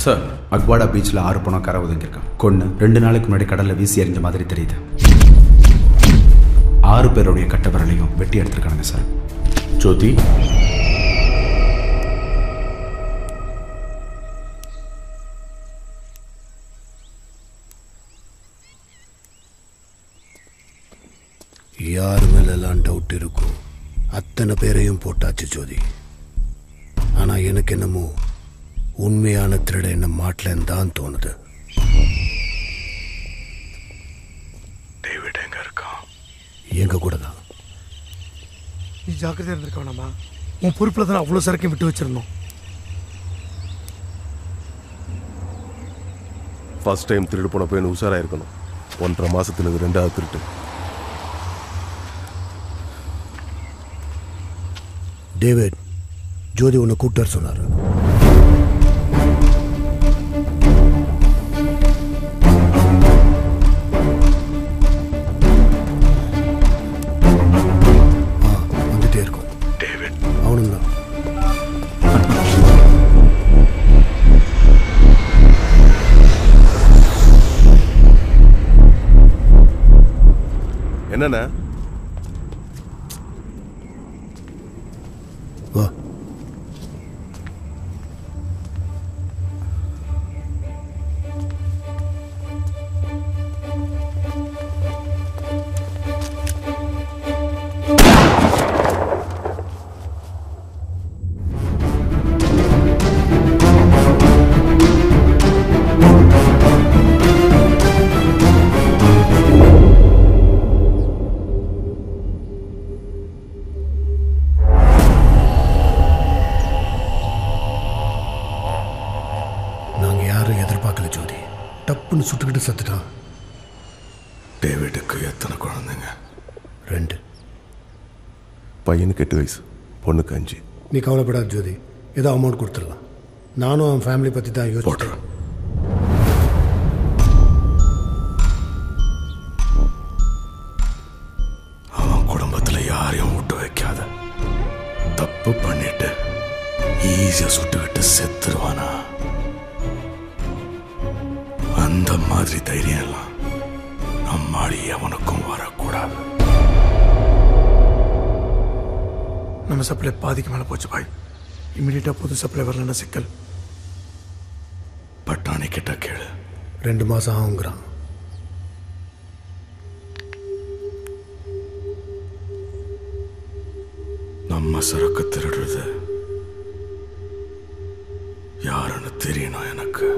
Sir, Aguada பீச்சில் 6 பணம் கரை ஒதுங்கியிருக்கான். கொன்று 2 நாளைக்கு முன்னாடி கடலில் வீசி எறிஞ்ச மாதிரி தெரியுது. 6 பேருடைய கட்ட விரலையும் வெட்டி எடுத்துருக்கானுங்க சார். ஜோதி, யார் மேலெல்லாம் டவுட் இருக்கும் அத்தனை பேரையும் போட்டாச்சு ஜோதி. ஆனால் எனக்கு என்னமோ உண்மையான திருட என்ன மாட்டலன்னு தான் தோணுது. டேவிட் எங்க இருக்கான்? எங்க கூட தான். நீ ஜாக்கிரதையா இருந்திருக்க வேணாமா? உன் பொறுப்பில் தான் அவ்வளோ சரக்கையும் விட்டு வச்சிருந்தோம். ஃபர்ஸ்ட் டைம் திருடு போன போய் உஷாராக இருக்கணும். 1.5 மாசத்துல இது 2வது திருட்டு. டேவிட், ஜோதி உன்னை கூப்பிட்டார் சொன்னார். வந்துட்டே இருக்கும். டேவிட் அவனும் தான். என்னண்ணா? வா. எதிர்பார்க்கல ஜோதி. டப்புன்னு சுட்டுக்கிட்டு சத்துட்டான். டேவிடுக்கு எத்தனை குழந்தைங்க? 2. பையனுக்கு 8 வயசு, பொண்ணுக்கு 5. நீ கவலைப்படாத ஜோதி, ஏதோ அமௌண்ட் கொடுத்துடலாம். நானும் அவன் ஃபேமிலி பற்றி தான் யோசிச்சுட்டேன். அவன் குடும்பத்தில் யாரையும் விட்டு வைக்காத. தப்பு பண்ணிட்டு ஈஸியாக சுட்டுக்கிட்டு செத்துருவானா? அந்த மாதிரி தைரியம் எல்லாம் நம்மாடி எவனுக்கும் வரக்கூடாது. நம்ம சப்ளை பாதிக்கு மேலே போச்சு பாய். இம்மிடியட்டாக புது சப்ளை வரலன்னா சிக்கல். பட்டாணி கிட்ட கேளு. 2 மாதம் ஆகுங்கிறான். நம்ம சரக்கு திருடுறது யாருன்னு தெரியணும் எனக்கு.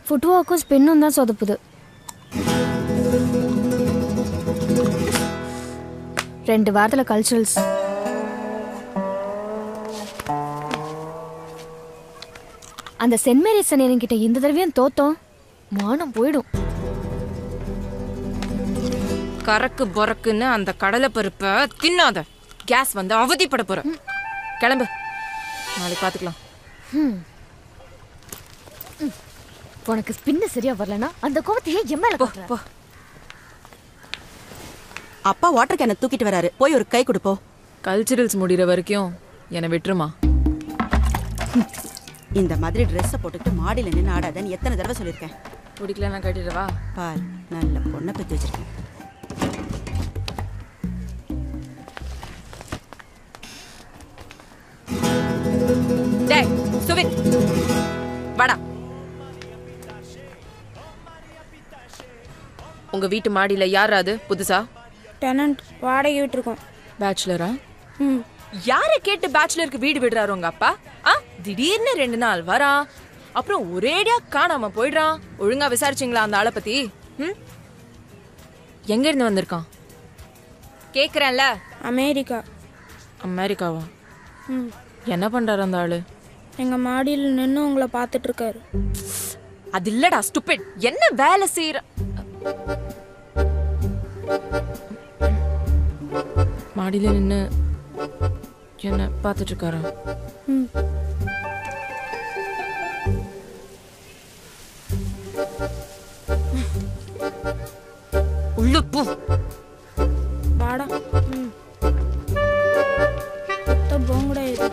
ஃபுட்வாக்கும் ஸ்பின்னும் தான் சொதப்புது. 2 வாரத்தில் கல்ச்சுரல்ஸ். அந்த சென்ட் மேரிஸ் அண்ணன்கிட்ட இந்த தடவையும் தோத்தோம், மானம் போயிடும். கறக்கு பொறக்குன்னு அந்த கடலை பருப்பை தின்னாத. கேஸ் வந்து அவதிப்பட போற. கிளம்பு, நாளைக்கு பார்த்துக்கலாம். உனக்கு ஸ்பின்னு சரியா வரலனா அந்த கோவத்தையே எம்மையில போ. அப்பா வாட்டர் கேனை தூக்கிட்டு வராரு, போய் ஒரு கை கொடுப்போ. கல்ச்சுரல்ஸ் முடிகிற வரைக்கும் என்னை விட்டுருமா. இந்த மாதிரி ட்ரெஸ்ஸை போட்டுட்டு மாடியில் நின்று ஆடாதன்னு எத்தனை தடவை சொல்லியிருக்கேன். பிடிக்கல நான் கட்டிடுவா. பால், நல்ல பொண்ணை பற்றி வச்சிருக்கேன். டேய் சுவின், வாடா. உங்க வீட்டு மாடியில யார் அது புதுசா? டெனன்ட், வாடகை விட்டுருக்கோம். பேச்சுலரா? யாரை கேட்டு பேச்சுலருக்கு வீடு விடுறாரு உங்க அப்பா? திடீர்னு 2 நாள் வரான், அப்புறம் ஒரேடியா காணாம போயிடுறான். ஒழுங்கா விசாரிச்சிங்களா அந்த ஆளை பத்தி? எங்க இருந்து வந்திருக்கான் கேக்குறேன்ல. அமெரிக்கா. அமெரிக்காவா? என்ன பண்றாரு அந்த ஆளு? எங்க மாடியில் நின்று உங்களை பார்த்துட்டு இருக்காரு. அது இல்லடா ஸ்டூபிட், என்ன வேலை செய்யற? மாடியில நின்று என்ன பார்த்துட்டு இருக்காரா? உள்ள போ. வாடா. போங்கடா. இது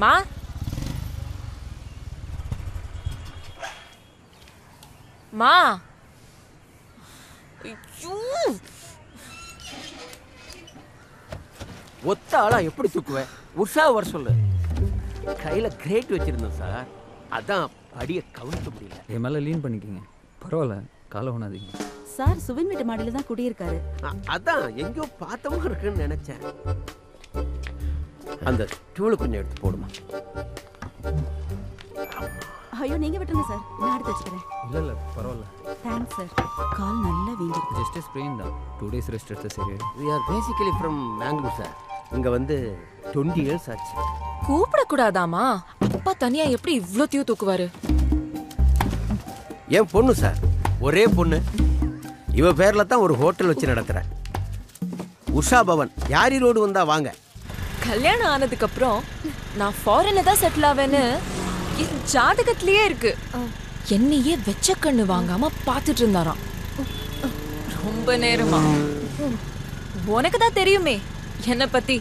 மா, மா. ஒத்த ஆளா எப்படி தூக்குவேன்? உஷா வர சொல்லு. கையில கிரேட் வச்சிருந்தோம் சார், அதான் படியை கவுக்க முடியல. என் மேல லீன் பண்ணிக்கிங்க, பரவாயில்ல, காலை ஒண்ணாதீங்க. சார் சுவின் வீட்டு மாடியில தான் குடியிருக்காரு. அதான் எங்கேயோ பார்த்தவங்க இருக்குன்னு நினைச்சேன். அந்த டூலு கொஞ்சம் எடுத்து போடுமா. ஐயோ நீங்க விட்டுருங்க சார், நான் எடுத்து வச்சுக்கிறேன். இல்ல பரவாயில்ல. Thanks sir. கால் நல்லா வீங்கிருக்கு. ஜஸ்ட் ஸ்ப்ரெயின் தான், 2 days ரெஸ்ட் எடுத்து சரியாயிடும். We are basically from Mangalore sir. இங்க வந்து 20 years ஆச்சு. கூப்பிடக்கூடாதாமா? அப்பா தனியா எப்படி இவ்வளோத்தையும் தூக்குவாரு? என் பொண்ணு சார், ஒரே பொண்ணு. இவ பேர்ல தான் ஒரு ஹோட்டல் வச்சு நடத்துறேன், உஷா பவன். யாரி ரோடு வந்தா வாங்க. கல்யாணம் ஆனதுக்கு அப்புறம் நான் ஃபாரின்ல தான் செட்டில் ஆவேன்னு என் ஜாதகத்திலேயே இருக்கு. என்னையே வெச்ச கண்ணு வாங்காம பார்த்துட்டு இருந்தாராம் ரொம்ப நேரமா. உனக்கு தான் தெரியுமே என்ன பத்தி.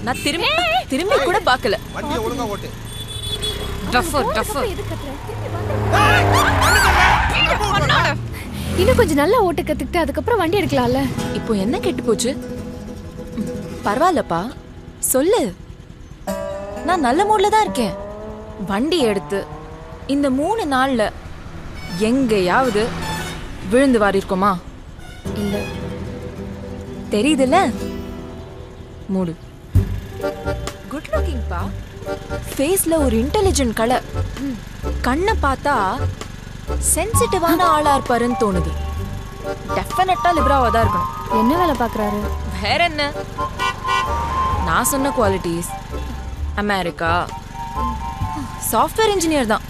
நான் திரும்பி கூட பார்க்கல. வண்டியை ஒழுங்கா ஓட்டு. இன்னும் கொஞ்சம் நல்லா ஓட்ட கத்துக்கிட்டு அதுக்கப்புறம் வண்டி எடுக்கலாம்ல. இப்போ என்ன கெட்டு போச்சு? பரவாயில்லப்பா, சொல்லு. நான் நல்ல மூட்ல தான் இருக்கேன். வண்டி எடுத்து இந்த 3 நாள்ல எங்கேயாவது விழுந்து வாரி இருக்கோமா? இல்ல. தெரியுதுல்ல? மூடு. குட் லுக்கிங் பா. ஃபேஸ்ல ஒரு இன்டெலிஜென்ட் கலர். கண்ணை பார்த்தா சென்சிட்டிவான ஆளா இருப்பாருன்னு தோணுது. டெஃபினட்டா லிப்ராவா தான் இருக்கணும். என்ன வேலை பாக்குறாரு? வேற என்ன, நான் சொன்ன குவாலிட்டிஸ். அமெரிக்கா சாஃப்ட்வேர் இன்ஜினியர் தான்.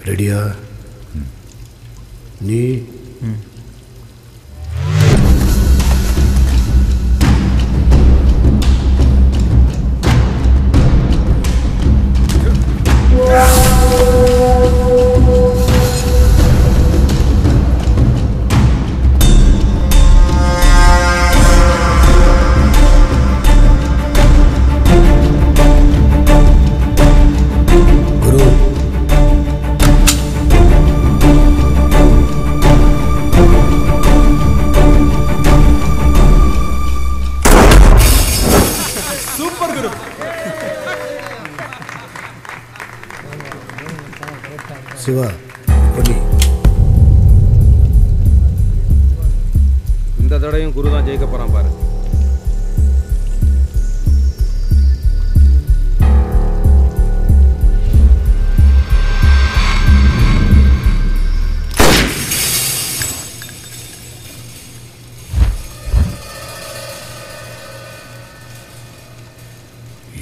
ரெடியா? நீ சிவா பொன்னி இந்த தடையும் குரு தான் ஜெயிக்க போறான் பாரு.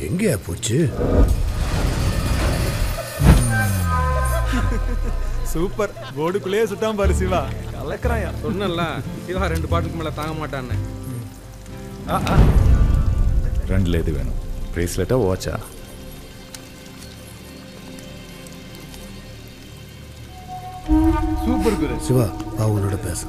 எங்கேயா போச்சு? சூப்பர், கோடுக்குள்ளேயே சுட்டான் பாரு சிவா, கலக்குறாயா. சொன்னல சிவா 2 பாட்டுக்கு மேல தாங்க மாட்டான்னு. ரெண்டுல எது வேணும், பிரேஸ்லெட்டா வாட்சா? சூப்பர் குரு. சிவா அவனோட பேச.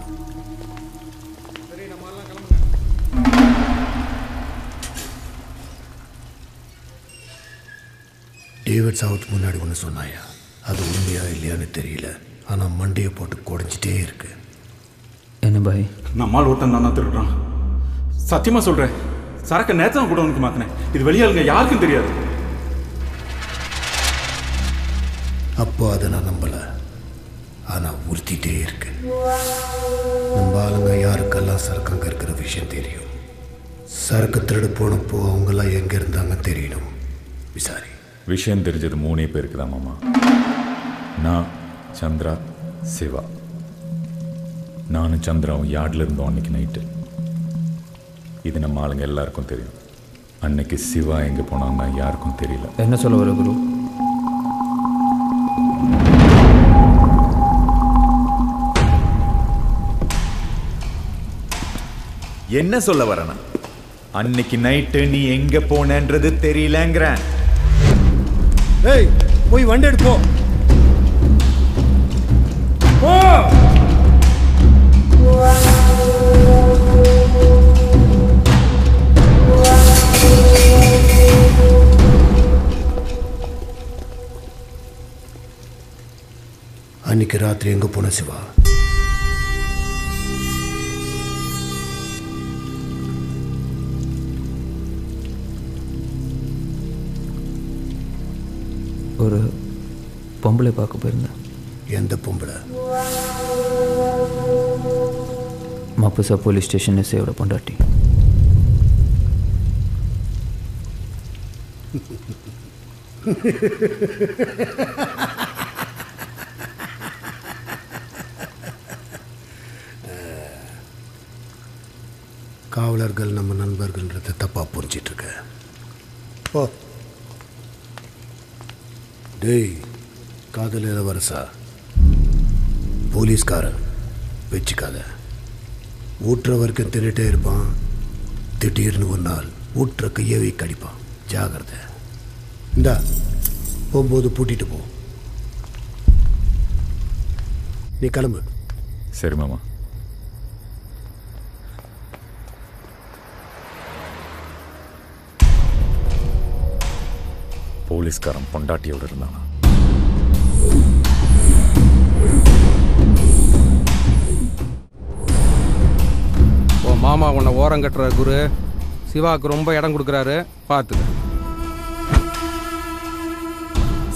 டேவிட் சாவுக்கு முன்னாடி ஒன்று சொன்னாயா, அது உண்மையா இல்லையான்னு தெரியல, ஆனால் மண்டையை போட்டு குடைஞ்சிட்டே இருக்கு. என்ன பாய்? நம்மால் ஒருத்தன் தானே திருடுறான். சத்தியமா சொல்றேன், சரக்கு நேரத்தான் கூட உனக்கு மாத்தினேன். இது வெளியாளுங்க யாருக்கும் தெரியாது. அப்போ அதை நான் நம்பலை, ஆனால் உறுத்திட்டே இருக்கு. நம்ம ஆளுங்க யாருக்கெல்லாம் சரக்கு அங்கே இருக்கிற விஷயம் தெரியும். சரக்கு திருடு போனப்போ அவங்கெல்லாம் எங்கே இருந்தாங்க தெரியணும். விசாரி. விஷயம் தெரிஞ்சது 3 பேருக்கு தான் மாமா. நான், சந்திரா, சிவா. நானும் சந்திராவும் யார்டில் இருந்தோம் அன்னைக்கு நைட்டு. இது நம்ம ஆளுங்க எல்லாருக்கும் தெரியும். அன்னைக்கு சிவா எங்கே போனாங்கன்னா யாருக்கும் தெரியல. என்ன சொல்ல வர குரு? என்ன சொல்ல வரனா? அன்னைக்கு நைட்டு நீ எங்க போனன்றது தெரியலங்கிறேன். ஏய், போய் வண்டி எடுப்போ. அன்னைக்கு ராத்திரி எங்க போன சிவா? ஒரு பொம்பளை பார்க்க போயிருந்தேன். எந்த பொம்பளை? மப்புசா போலீஸ் ஸ்டேஷன் எஸ்ஐயோட பொண்டாட்டி. காவலர்கள் நம்ம நண்பர்கள்ன்றதை தப்பா புரிஞ்சிட்டு இருக்க. ஓ டேய், காதல் இளவரசா, போலீஸ்காரன் வச்சுக்காத. ஊட்டுற வரைக்கும் தின்னுட்டே இருப்பான், திடீர்னு ஒரு நாள் ஊட்டுற கையவே கடிப்பான். ஜாகிரதை. இந்தா போகும்போது பூட்டிட்டு போ. நீ கிளம்பு. சரி மாமா. போலீஸ்காரன் பொண்டாட்டியோட இருந்தானா? ஓ மாமா உன்னை ஓரம் கட்டுற குரு. சிவாவுக்கு ரொம்ப இடம் கொடுக்குறாரு, பார்த்துக்க.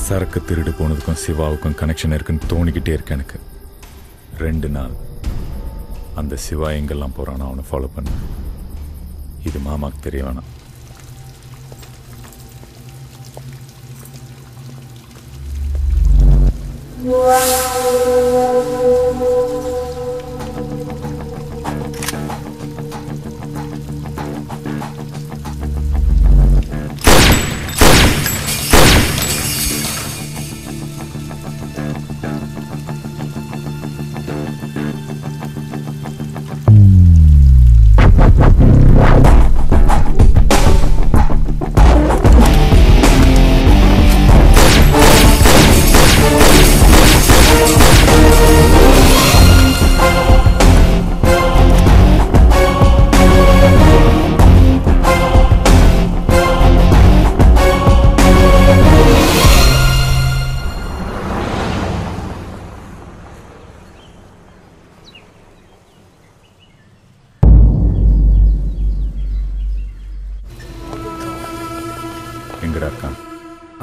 சரக்கு திருடு போனதுக்கும் சிவாவுக்கும் கனெக்ஷன் இருக்குன்னு தோணிக்கிட்டே இருக்கு எனக்கு. 2 நாள் அந்த சிவா எங்கெல்லாம் போறானோ அவனை ஃபாலோ பண்ண. இது மாமாவுக்கு தெரிய வேணாம்.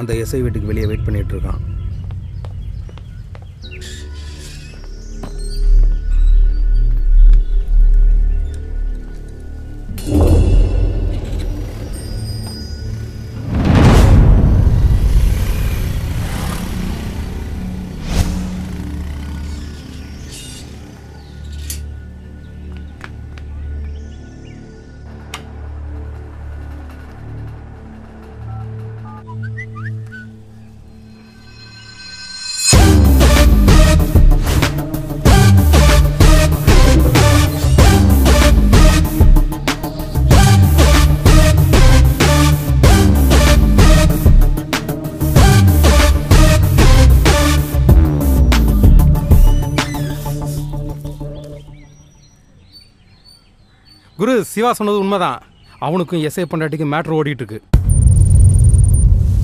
அந்த எஸ்ஐ வீட்டுக்கு வெளியே வெயிட் பண்ணிட்டு இருக்கான். குரு சிவா சொன்னது உண்மைதான். அவனுக்கும் எஸ்ஐ பொண்டாட்டிக்கும் மேட்ரு ஓடிட்டு இருக்கு.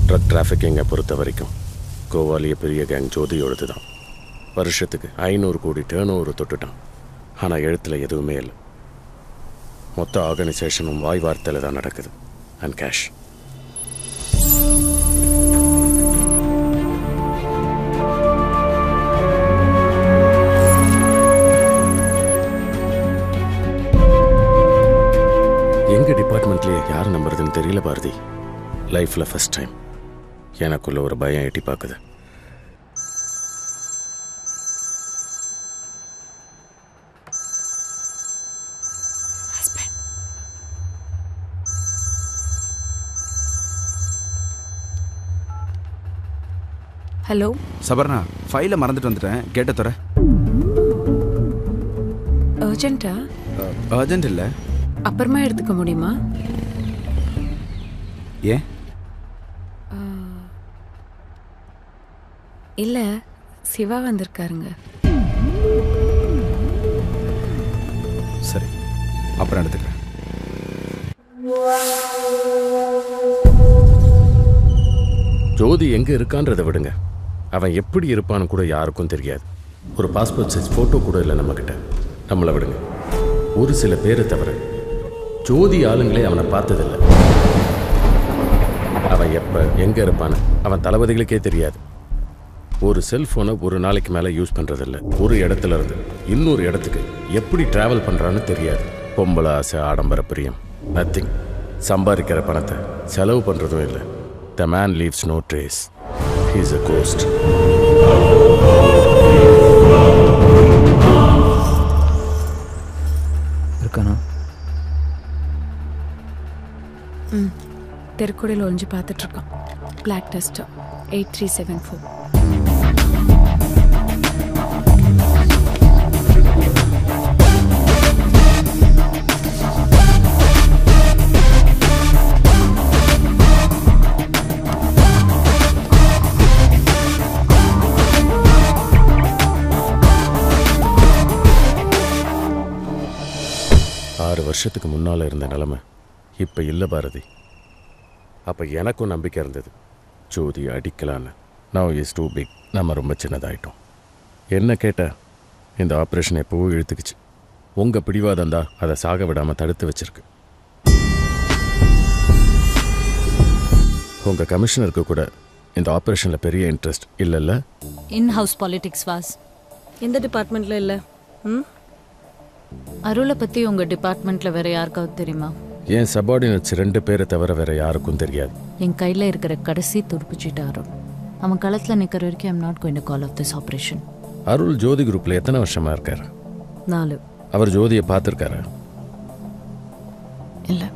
ட்ரக் டிராஃபிக்கிங்கை பொறுத்த வரைக்கும் கோவாலிய பெரிய கேங் ஜோதியோடது தான். வருஷத்துக்கு 500 கோடி டேர்ன் ஓவர் தொட்டுட்டான். ஆனால் எழுத்துல எதுவுமே இல்லை. மொத்த ஆர்கனைசேஷனும் வாய் வார்த்தையில் தான் நடக்குது. And cash. எங்கள் டிபார்ட்மெண்ட்லேயே யார் நம்புறதுன்னு தெரியல பாரதி. லைஃப்பில் ஃபர்ஸ்ட் டைம் எனக்குள்ள ஒரு பயம் எட்டி பார்க்குது. ஹலோ சபர்ணா, ஃபைலை மறந்துட்டு வந்துட்டேன். கேட்ட தர. அர்ஜென்ட்டா? அர்ஜென்ட் இல்லை. அப்புறமா எடுத்துக்க முடியுமா? ஏன்? இல்லை, சிவா வந்திருக்காருங்க. சரி, அப்புறம் எடுத்துக்கிறேன். ஜோதி எங்கே இருக்கான்றதை விடுங்க, அவன் எப்படி இருப்பான்னு கூட யாருக்கும் தெரியாது. ஒரு பாஸ்போர்ட் சைஸ் ஃபோட்டோ கூட இல்லை நம்மக்கிட்ட. நம்மளை விடுங்க. ஒரு சில பேரை தவிர ஜோதி ஆளுங்களே அவனை பார்த்ததில்லை. அவன் எப்போ எங்கே இருப்பான்னு அவன் தளபதிகளுக்கே தெரியாது. ஒரு செல்ஃபோனை ஒரு நாளைக்கு மேலே யூஸ் பண்ணுறதில்ல. ஒரு இடத்துல இருந்து இன்னொரு இடத்துக்கு எப்படி ட்ராவல் பண்ணுறான்னு தெரியாது. பொம்பளை ஆசை, ஆடம்பர பிரியம், நத்திங். சம்பாதிக்கிற பணத்தை செலவு பண்ணுறதும் இல்லை. The man leaves no trace. He's a ghost. இருக்கானா? தெருக்கூடையில் ஒழிஞ்சு பார்த்துட்டு இருக்கான். பிளாக் டஸ்டா 8374. வருஷத்துக்கு முன்னால் இருந்த நிலைமை இப்போ இல்லை பாரதி. அப்போ எனக்கும் நம்பிக்கை இருந்தது ஜோதி அடிக்கலான்னு. Now is too big. நம்ம ரொம்ப சின்னதாயிட்டோம். என்ன கேட்டால் இந்த ஆப்ரேஷன் எப்போவோ இழுத்துக்குச்சு. உங்கள் பிடிவாதம் தான் அதை சாக விடாமல் தடுத்து வச்சிருக்கு. உங்கள் கமிஷனருக்கு கூட இந்த ஆப்ரேஷனில் பெரிய இன்ட்ரெஸ்ட் இல்லைல்ல? In house politics was. எந்த டிபார்ட்மெண்ட்டில் இல்லை? அருளை பற்றி உங்கள் டிபார்ட்மெண்ட்டில் வேறு யாருக்காவது தெரியுமா? என் சபார்டினேட்ஸ் 2 பேரை தவிர வேறு யாருக்கும் தெரியாது. என் கையில் இருக்கிற கடைசி துருப்புச்சீட்டு அருள். அவன் களத்தில் நிற்கிற வரைக்கும் I'm not going to call off this operation. Arul Jothi குரூப்பில் எத்தனை வருஷமாக இருக்கார்? 4. அவர் ஜோதியை பார்த்துருக்காரா? இல்லை.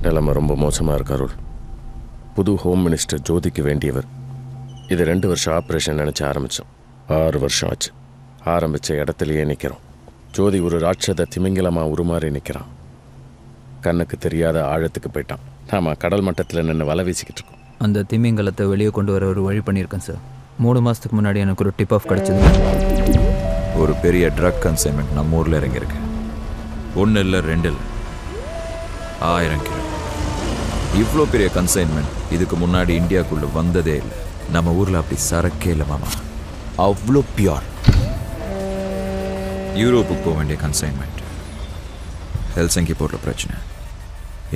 நிலைமை ரொம்ப மோசமாக இருக்கு அருள். புது ஹோம் மினிஸ்டர் ஜோதிக்கு வேண்டியவர். இது 2 வருஷம் ஆப்ரேஷன் நினச்சி ஆரம்பித்தோம். 6 வருஷம் ஆச்சு. ஆரம்பித்த இடத்துலையே நிற்கிறோம். ஜோதி ஒரு ராட்சத திமிங்கலமாக உருமாறி நிற்கிறான். கண்ணுக்கு தெரியாத ஆழத்துக்கு போயிட்டான். நாம் கடல் மட்டத்தில் நின்று வலை வீசிக்கிட்டு இருக்கோம். அந்த திமிங்கலத்தை வெளியே கொண்டு வர ஒரு வழி பண்ணியிருக்கேன் சார். 3 மாதத்துக்கு முன்னாடி எனக்கு ஒரு டிப் ஆஃப் கிடச்சிது. ஒரு பெரிய ட்ரக் கன்சைன்மெண்ட் நம்ம ஊரில் இறங்கியிருக்கு. 1 இல்லை 2 இல்லை 1000 கிலோ. இவ்வளோ பெரிய கன்சைன்மெண்ட் இதுக்கு முன்னாடி இந்தியாவுக்குள்ளே வந்ததே இல்லை. நம்ம ஊரில் அப்படி சரக்கே இல்லை மாமா. அவ்வளோ பியூர். யூரோப்புக்கு போக வேண்டிய கன்சைன்மெண்ட் ஹெல்சிங்கி போர்ட்டில் பிரச்சனை.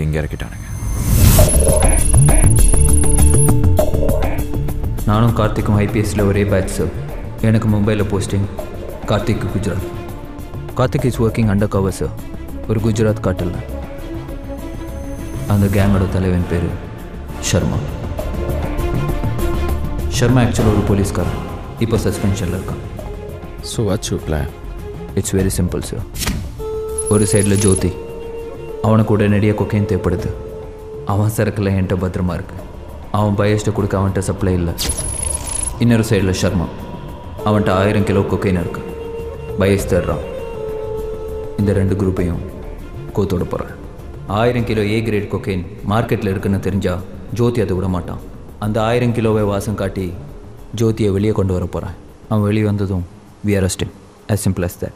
எங்கே இறக்கிட்டானுங்க. நானும் கார்த்திக்கும் ஐபிஎஸ்சில் ஒரே பேட்ச் சார். எனக்கு மும்பையில் posting, Karthik Gujarat. Karthik is working under cover sir, ஒரு குஜராத் காட்டில். அந்த கேங்கோட தலைவன் பேர் ஷர்மா. ஷர்மா ஆக்சுவலாக ஒரு போலீஸ்காரன். இப்போ சஸ்பென்ஷனில் இருக்கான். So what's you plan? It's very simple sir. ஒரு சைடில் ஜோதி, அவனுக்கு உடனடியாக கொக்கைன் தேவைப்படுது. அவன் சரக்கில் என்கிட்ட பத்திரமா இருக்கு. அவன் பயஸ்ட்டை கொடுக்க அவன்கிட்ட சப்ளை இல்லை. இன்னொரு சைடில் ஷர்மா, அவன்கிட்ட 1000 கிலோ கொக்கைன் இருக்கு. பயஸ் தர்றான். இந்த 2 குரூப்பையும் கோத்தோட போகிறேன். 1000 கிலோ ஏ கிரேட் கொக்கைன் மார்க்கெட்டில் இருக்குன்னு தெரிஞ்சால் ஜோதி அதை விட மாட்டான். அந்த 1000 கிலோவை வாசம் காட்டி ஜோதியை வெளியே கொண்டு வர போகிறேன். அவன் வெளியே வந்ததும் we arrest him. as simple as that.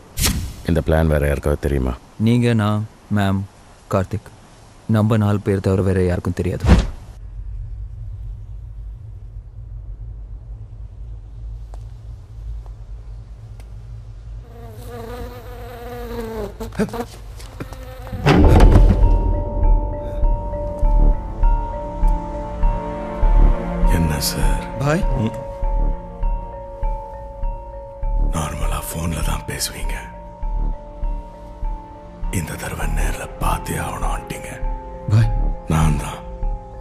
இந்த பிளான் வேறு யாருக்காவது தெரியுமா? நீங்கள், நான், மேம், கார்த்திக், நம்ம 4 பேர் தவிர வேறு யாருக்கும் தெரியாது. என்ன சார் பாய், நார்மலா போன்ல தான் பேசுவீங்க, இந்த தடவை நேர்ல பார்த்தே ஆகணும்ட்டீங்க. பாய், நான் தான்.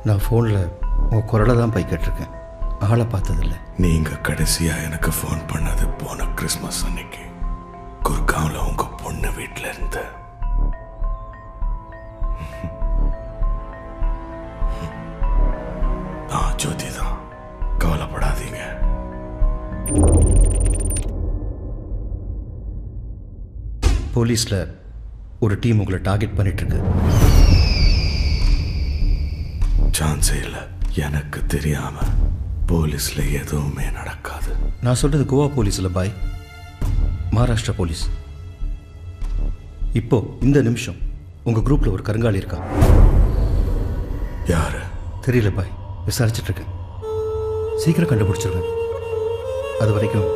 நான் ஃபோனில் உங்கள் குரலை தான் போய் கேட்டிருக்கேன், ஆளை பார்த்ததில்ல. நீங்க கடைசியா எனக்கு ஃபோன் பண்ணது போன கிறிஸ்மஸ் அன்னைக்கு குர்காவில் உங்க பொண்ணு வீட்டில் இருந்த. நான் ஜோதி தான், கவலைப்படாதீங்க. போலீஸில் ஒரு டீம் உங்களை டார்கெட் பண்ணிட்டுருக்கு. சான்ஸே இல்லை, எனக்கு தெரியாம போலீஸ்ல எதுவுமே நடக்காது. நான் சொல்கிறது கோவா போலீஸில் பாய், மகாராஷ்டிரா போலீஸ். இப்போ இந்த நிமிஷம் உங்கள் குரூப்பில் ஒரு கருங்காலி இருக்கான். யாரு தெரியல பாய், விசாரிச்சிட்ருக்கேன். சீக்கிரம் கண்டுபிடிச்சிருவேன். அது வரைக்கும்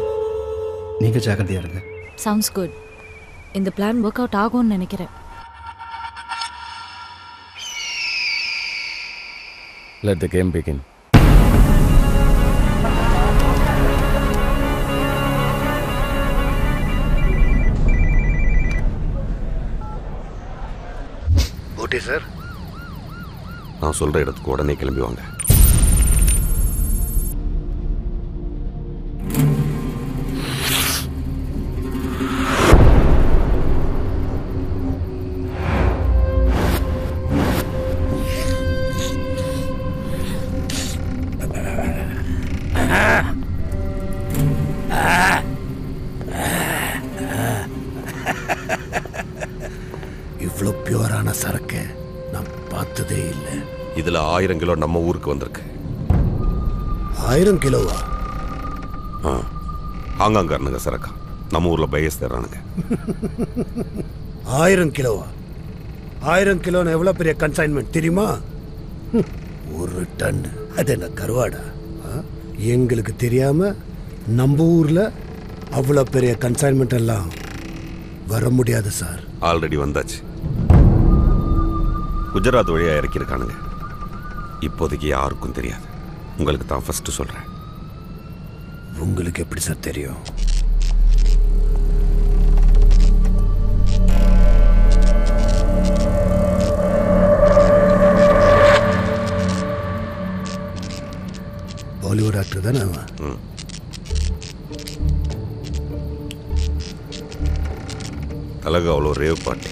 நீங்கள் ஜாக்கிரதையாக இருங்க. Sounds good. இந்த பிளான் ஒர்க் அவுட் ஆகும்னு நினைக்கிறேன். Let the game begin. Okay sir, நான் சொல்ற இடத்துக்கு உடனே கிளம்பி வாங்க. இவ்வளோ பியூரான சரக்கு நான் பார்த்ததே இல்லை. இதுல 1000 கிலோ நம்ம ஊருக்கு வந்திருக்கு. 1000 கிலோவா? ஹாங்காங்காரனுங்க சரக்கா நம்ம ஊர்ல பயஸ் தர்றானுங்க. 1000 கிலோவா? 1000 கிலோன்னு எவ்வளோ பெரிய கன்சைன்மெண்ட் தெரியுமா? 1 டன். அது என்ன கருவாடா? எங்களுக்கு தெரியாம நம்ம ஊர்ல அவ்வளோ பெரிய கன்சைன்மெண்ட் எல்லாம் வர முடியாது சார். ஆல்ரெடி வந்தாச்சு. குஜராத் வழியா இறக்கியிருக்கானுங்க. இப்போதைக்கு யாருக்கும் தெரியாது. உங்களுக்கு தான் ஃபர்ஸ்ட் சொல்றேன். உங்களுக்கு எப்படி சார் தெரியும்? பாலிவுட் ஆக்டர் தானே அவன்? அழகு அவ்வளோ ரேவ் பார்ட்டி,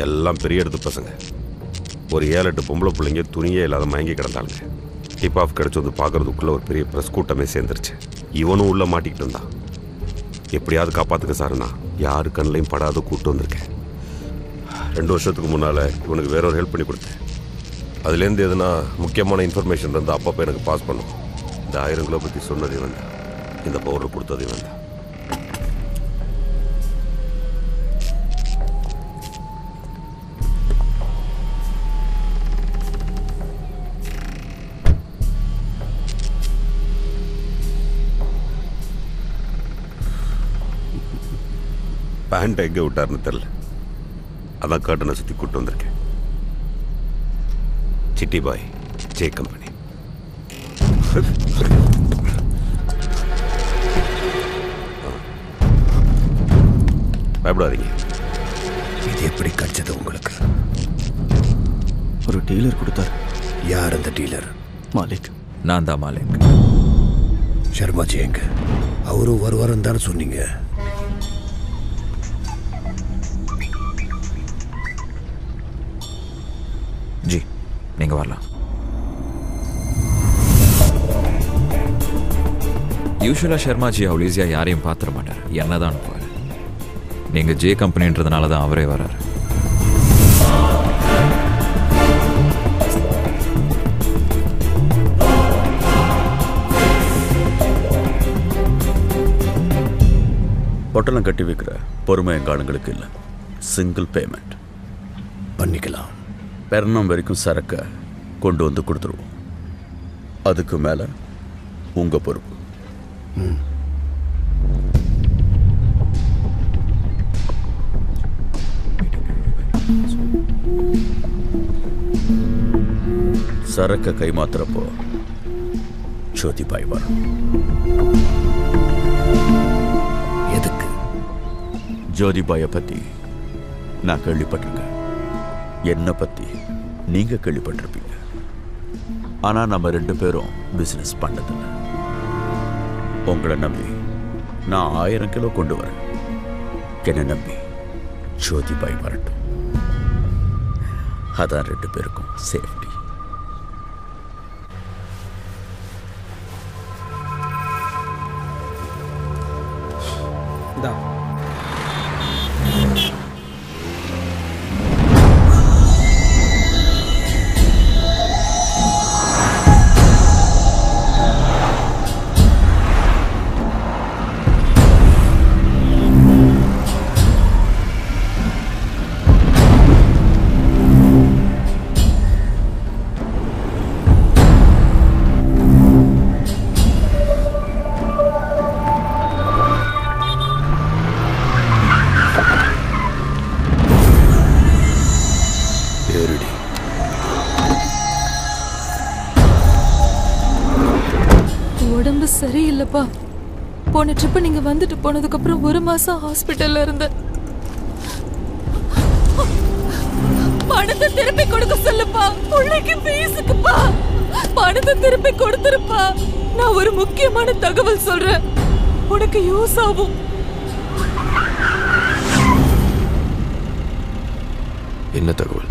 எல்லாம் பெரிய எடுத்து பசங்க. ஒரு 7-8 பொம்பளை பிள்ளைங்க துணியே இல்லாத மயங்கி கிடந்தாளுங்க. டிப் ஆஃப் கிடச்சி வந்து பார்க்கறதுக்குள்ளே ஒரு பெரிய ப்ரெஸ் கூட்டமே சேர்ந்துருச்சு. இவனும் உள்ளே மாட்டிக்கிட்டு இருந்தான். எப்படியாவது காப்பாற்றுக்க சாருண்ணா, யாரு கண்ணிலையும் படாத கூப்பிட்டு வந்திருக்கேன். 2 வருஷத்துக்கு முன்னால் இவனுக்கு வேற ஒரு ஹெல்ப் பண்ணி கொடுத்தேன். அதுலேருந்து எதுனா முக்கியமான இன்ஃபர்மேஷன் இருந்தால் அப்பப்போ எனக்கு பாஸ் பண்ணும். இந்த 1000 கிலோ பற்றி சொன்னது இவன் தான், இந்த பவுடர் கொடுத்தது இவன் தான். பேண்ட் எங்கே விட்டார்னு தெரில, அதான் கர்ட்டனை சுற்றி கூப்பிட்டு வந்திருக்கேன். சிட்டி பாய், ஜே கம்பெனி. பயப்படாதீங்க. இது எப்படி கிடைச்சது உங்களுக்கு? ஒரு டீலர் கொடுத்தார். யார் அந்த டீலர்? மாலிக். நான் தான் மாலிக். சர்மாஜி எங்க? அவரும் வருவாருன்னு தானே சொன்னீங்க. ஜி நீங்க வரலாம். யூஸ்வலா சர்மாஜி அவ்வளோ ஈஸியாக யாரையும் பார்த்துட மாட்டார், என்னதான் அனுப்புவார். நீங்க ஜே கம்பெனின்றதுனால தான் அவரே வர்றாரு. பொட்டலம் கட்டி வைக்கிற பொறுமை எங்கள் ஆளுங்களுக்கு இல்லை. சிங்கிள் பேமெண்ட் பண்ணிக்கலாம். பெரணம் வரைக்கும் சரக்கை கொண்டு வந்து கொடுத்துருவோம். அதுக்கு மேலே உங்கள் பொறுப்பு. சரக்கை கைமாத்துறப்போ ஜோதிபாய் வரும். எதுக்கு? ஜோதிபாயை பற்றி நான் கேள்விப்பட்டிருக்கேன். என்னை பற்றி நீங்கள் கேள்விப்பட்டிருப்பீங்க. ஆனால் நம்ம 2 பேரும் பிஸ்னஸ் பண்ணதில்லை. உங்களை நம்பி நான் 1000 கிலோ கொண்டு வரேன். என்னை நம்பி ஜோதிபாய் வரட்டும். அதான் 2 பேருக்கும் சேஃப்டி. உடம்பு சரியில்லைப்பா. போன ட்ரிப்பு நீங்க வந்துட்டு போனதுக்கு அப்புறம் 1 மாசம் ஹாஸ்பிட்டல்ல இருந்தேன். பணத்தை திருப்பி கொடுக்க சொல்லுப்பா. பிள்ளைக்கு ஃபீஸுக்குப்பா பணத்தை திருப்பி கொடுத்துருப்பா. நான் ஒரு முக்கியமான தகவல் சொல்றேன், உனக்கு யூஸ் ஆகும். என்ன தகவல்?